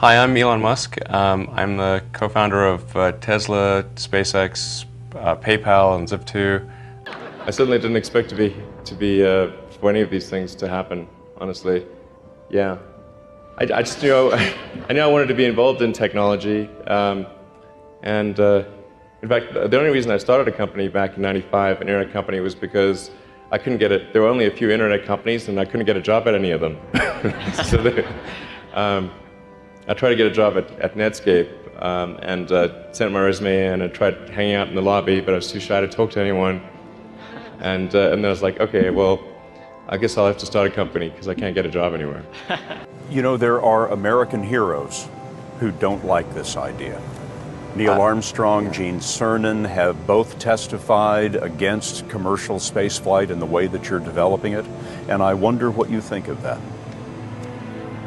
Hi, I'm Elon Musk. I'm the co-founder of Tesla, SpaceX, PayPal, and Zip2. I certainly didn't expect for any of these things to happen. Honestly, yeah. I just I knew I wanted to be involved in technology, and in fact, the only reason I started a company back in '95, an internet company, was because I couldn't get it. There were only a few internet companies, and I couldn't get a job at any of them. I tried to get a job at Netscape and sent my resume in and tried hanging out in the lobby, but I was too shy to talk to anyone. And then I was like, okay, well, I guess I'll have to start a company because I can't get a job anywhere. You know, there are American heroes who don't like this idea. Neil Armstrong, Gene Cernan have both testified against commercial spaceflight and the way that you're developing it, and I wonder what you think of that.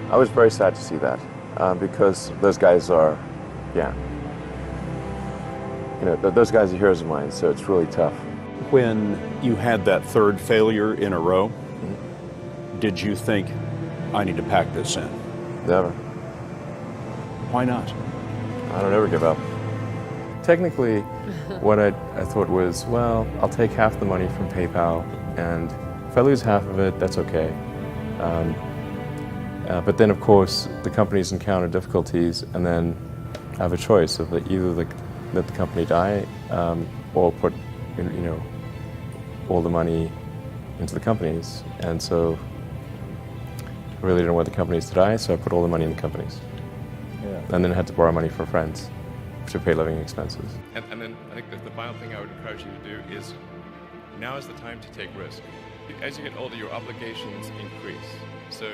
I was very sad to see that because those guys are, those guys are heroes of mine, so it's really tough. When you had that third failure in a row, did you think, I need to pack this in? Never. Why not? I don't ever give up. Technically, what I thought was, well, I'll take half the money from PayPal, and if I lose half of it, that's okay. But then, of course, the companies encounter difficulties, and then I have a choice of either let the company die or put, all the money into the companies. And so I really didn't want the companies to die, so I put all the money in the companies. Yeah. And then had to borrow money from friends to pay living expenses. And then I think that the final thing I would encourage you to do is, now is the time to take risk. As you get older, your obligations increase. So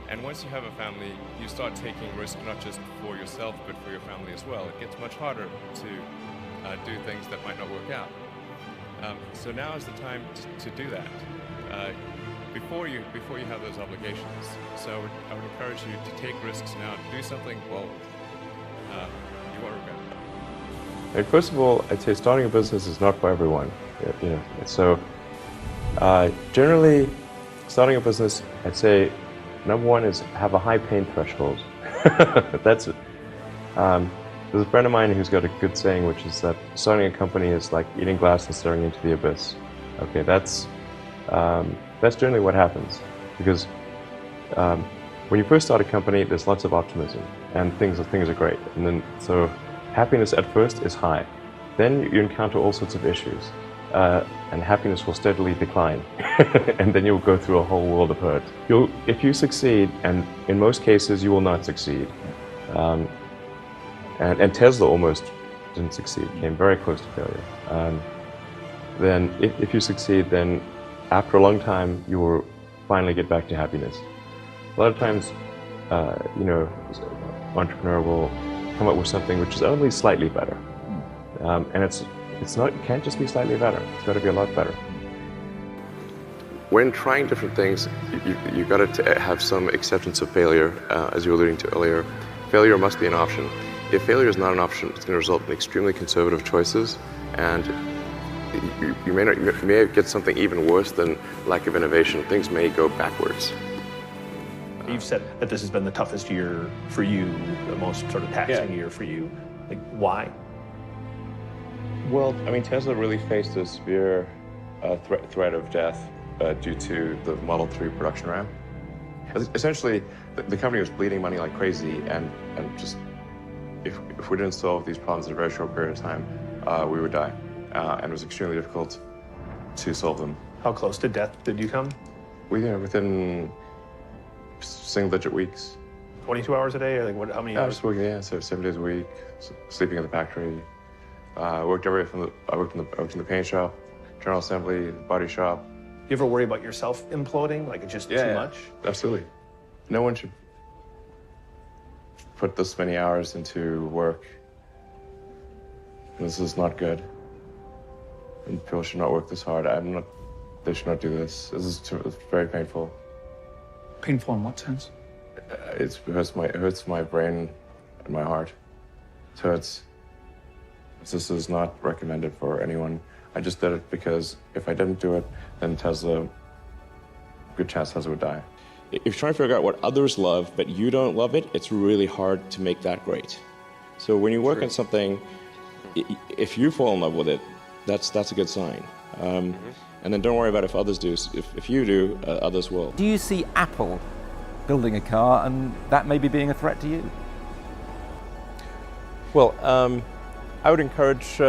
and once you have a family, you start taking risk not just for yourself, but for your family as well. It gets much harder to do things that might not work out. So now is the time to do that before you have those obligations. So I would encourage you to take risks now. Do something, well, you won't regret it. And first of all, I'd say starting a business is not for everyone. So generally, starting a business, I'd say number one is have a high pain threshold. That's it. There's a friend of mine who's got a good saying, which is that starting a company is like eating glass and staring into the abyss. Okay, that's generally what happens, because when you first start a company, there's lots of optimism and things are great, and then so happiness at first is high. Then you encounter all sorts of issues, and happiness will steadily decline, and then you'll go through a whole world of hurt. If you succeed, and in most cases you will not succeed. And Tesla almost didn't succeed, came very close to failure. Then if you succeed, then after a long time, you will finally get back to happiness. A lot of times, an entrepreneur will come up with something which is only slightly better. And it can't just be slightly better, it's got to be a lot better. When trying different things, you've got to have some acceptance of failure, as you were alluding to earlier. Failure must be an option. If failure is not an option, it's going to result in extremely conservative choices, and you may get something even worse than lack of innovation. Things may go backwards. You've said that this has been the toughest year for you, the most sort of taxing year for you. Like, why? Well, I mean, Tesla really faced a severe threat of death due to the Model 3 production ramp. Essentially, the company was bleeding money like crazy, and just if we didn't solve these problems in a very short period of time, we would die. And it was extremely difficult to solve them. How close to death did you come? Within single-digit weeks. 22 hours a day, or like what? How many hours? I was working, so 7 days a week, sleeping in the factory. I worked in the paint shop, general assembly, body shop. You ever worry about yourself imploding? Like it's just too much? Absolutely. No one should put this many hours into work. This is not good. And people should not work this hard. They should not do this. It's very painful. Painful in what sense? It hurts my brain and my heart. So this is not recommended for anyone. I just did it because if I didn't do it, then good chance Tesla would die. if you're trying to figure out what others love, but you don't love it, it's really hard to make that great. So when you work on something, if you fall in love with it, that's a good sign. And then don't worry about if others do. If you do, others will. Do you see Apple building a car and that maybe being a threat to you? Well, I would encourage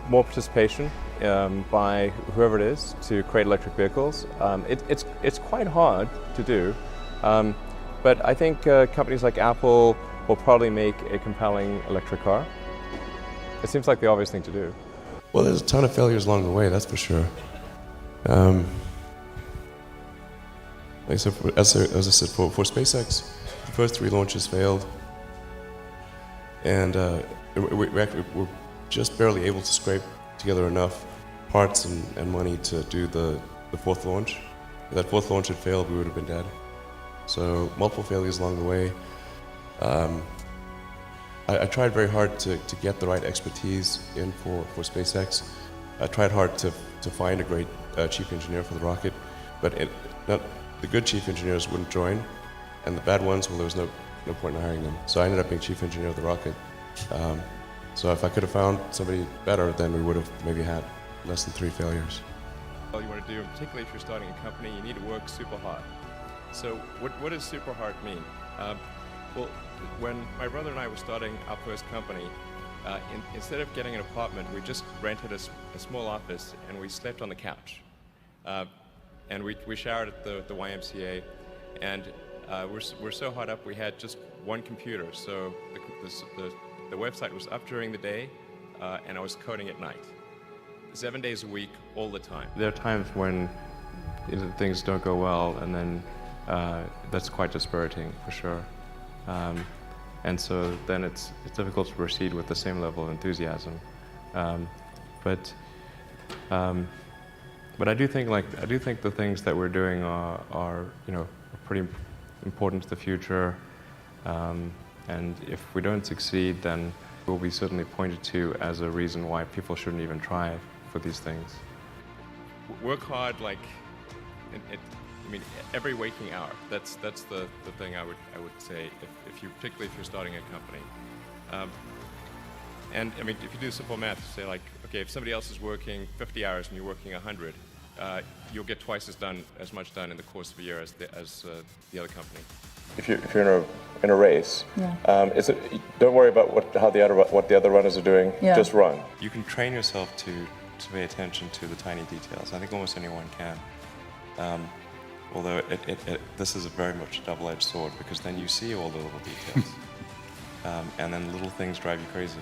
more participation by whoever it is to create electric vehicles. It's quite hard to do, but I think companies like Apple will probably make a compelling electric car. It seems like the obvious thing to do. Well, there's a ton of failures along the way, that's for sure. Like I said, as I said, for SpaceX, the first 3 launches failed, and we're just barely able to scrape together enough parts and money to do the 4th launch. If that 4th launch had failed, we would have been dead. So multiple failures along the way. I tried very hard to get the right expertise in for SpaceX. I tried hard to find a great chief engineer for the rocket, but the good chief engineers wouldn't join, and the bad ones, well, there was no point in hiring them. So I ended up being chief engineer of the rocket. So if I could have found somebody better, then we would have maybe had less than 3 failures. All you want to do, particularly if you're starting a company, you need to work super hard. So what does super hard mean? Well, when my brother and I were starting our first company, instead of getting an apartment, we just rented a small office and we slept on the couch. And we showered at the YMCA, and we're so hot up we had just one computer. So the website was up during the day, and I was coding at night. 7 days a week, all the time. There are times when things don't go well, and then that's quite dispiriting for sure. And so then it's difficult to proceed with the same level of enthusiasm. But I do think the things that we're doing are pretty important to the future. And if we don't succeed, then we'll be certainly pointed to as a reason why people shouldn't even try for these things. Work hard, every waking hour. That's the thing I would say particularly if you're starting a company. And if you do simple math, say okay, if somebody else is working 50 hours and you're working 100, you'll get twice as much done in the course of a year as the other company. If you're in a race, don't worry about what the other runners are doing. Yeah. Just run. You can train yourself to pay attention to the tiny details. I think almost anyone can. Although this is very much a double-edged sword, because then you see all the little details, and then little things drive you crazy.